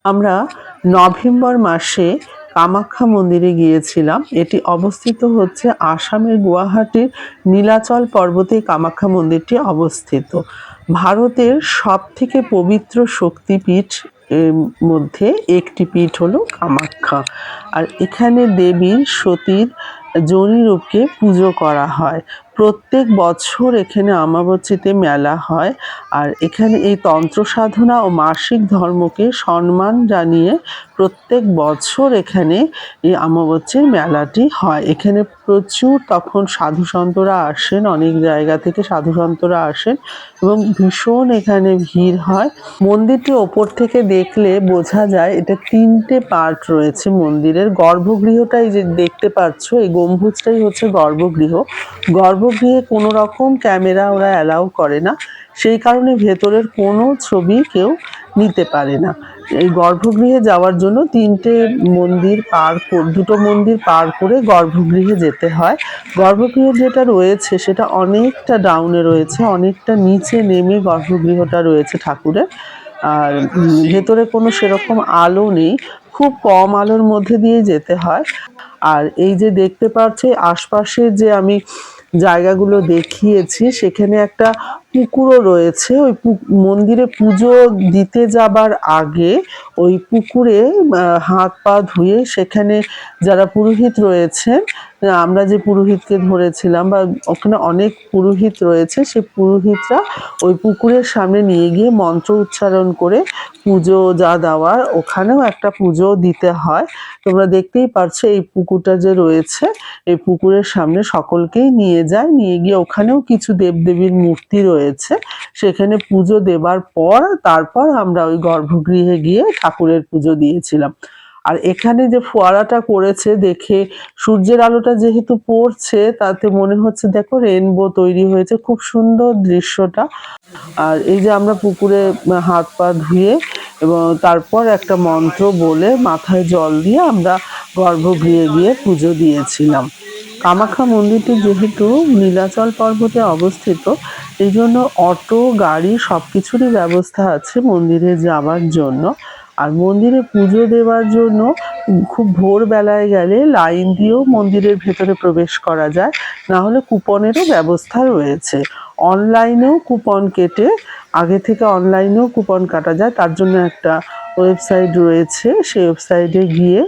আমরা নভেম্বর মাসে কামাখ্যা মন্দিরে গিয়েছিলাম। এটি অবস্থিত হচ্ছে আসামের গুয়াহাটির নীলাচল পর্বতে কামাখ্যা মন্দিরটি অবস্থিত। ভারতের সবথেকে পবিত্র শক্তিপীঠ এর মধ্যে একটি পীঠ হলো কামাখ্যা। আর এখানে দেবী সতীর যোনিরূপকে পুজো করা হয়। প্রত্যেক বছর এখানে অমাবস্যাতে মেলা হয়। আর এখানে এই তন্ত্র সাধনা ও মাসিক ধর্মকে সম্মান জানিয়ে প্রত্যেক বছর এখানে এই অমাবস্যার মেলাটি হয়। এখানে প্রচুর তখন সাধুসন্তরা আসেন, অনেক জায়গা থেকে সাধুসন্তরা আসেন এবং ভীষণ এখানে ভিড় হয়। মন্দিরটি ওপর থেকে দেখলে বোঝা যায় এটা 3টে পার্ট রয়েছে মন্দিরের। গর্ভগৃহটাই যে দেখতে পাচ্ছ, এই গম্বুজটাই হচ্ছে গর্ভগৃহ। গর্ভগৃহে কোনো রকম ক্যামেরা ওরা অ্যালাউ করে না, সেই কারণে ভেতরের কোনো ছবি কেউ নিতে পারে না। এই গর্ভগৃহে যাওয়ার জন্য 3টে মন্দির দুটো মন্দির পার করে গর্ভগৃহে যেতে হয়। গর্ভগৃহ যেটা রয়েছে সেটা অনেকটা ডাউনে রয়েছে, অনেকটা নিচে নেমে গর্ভগৃহটা রয়েছে ঠাকুরের। আর ভেতরে কোনো সেরকম আলো নেই, খুব কম আলোর মধ্যে দিয়ে যেতে হয়। আর এই যে দেখতে পাচ্ছে আশপাশে যে আমি জায়গাগুলো দেখিয়েছি, সেখানে একটা পুকুরও রয়েছে। ওই মন্দিরে পুজো দিতে যাবার আগে ওই পুকুরে হাত পা ধুয়ে সেখানে যারা পুরোহিত রয়েছেন, আমরা যে পুরোহিতকে ধরেছিলাম বা ওখানে অনেক পুরোহিত রয়েছে, সেই পুরোহিতরা ওই পুকুরের সামনে নিয়ে গিয়ে মন্ত্র উচ্চারণ করে পুজো যা দেওয়ার ওখানেও একটা পুজো দিতে হয়। তোমরা দেখতেই পারছো এই পুকুরটা যে রয়েছে, এই পুকুরের সামনে সকলকেই নিয়ে যায়, নিয়ে গিয়ে ওখানেও কিছু দেবদেবীর মূর্তি রয়েছে, সেখানে পুজো দেবার পর তারপর আমরা ওই গর্ভগৃহে গিয়ে ঠাকুরের পুজো দিয়েছিলাম। আর এখানে যে ফোয়ারাটা করেছে দেখে, সূর্যের আলোটা যেহেতু পড়ছে তাতে মনে হচ্ছে দেখো রেনবো তৈরি হয়েছে, খুব সুন্দর দৃশ্যটা। আর এই যে আমরা পুকুরে হাত পা ধুয়ে এবং তারপর একটা মন্ত্র বলে মাথায় জল দিয়ে আমরা গর্ভগৃহে গিয়ে পুজো দিয়েছিলাম। কামাখ্যা মন্দিরটি যেহেতু নীলাচল পর্বতে অবস্থিত, এই জন্য অটো গাড়ি সবকিছুরই ব্যবস্থা আছে মন্দিরে যাওয়ার জন্য। আর মন্দিরে পুজো দেওয়ার জন্য খুব ভোরবেলায় গেলে লাইন দিয়েও মন্দিরের ভেতরে প্রবেশ করা যায়, না হলে কুপনেরও ব্যবস্থা রয়েছে। অনলাইনেও কুপন কেটে, আগে থেকে অনলাইনেও কুপন কাটা যায়, তার জন্য একটা ওয়েবসাইট রয়েছে, সেই ওয়েবসাইটে গিয়ে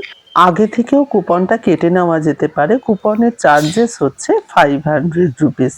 আগে থেকেও কুপনটা কেটে নেওয়া যেতে পারে। কুপনের চার্জেস হচ্ছে 500 রুপিস।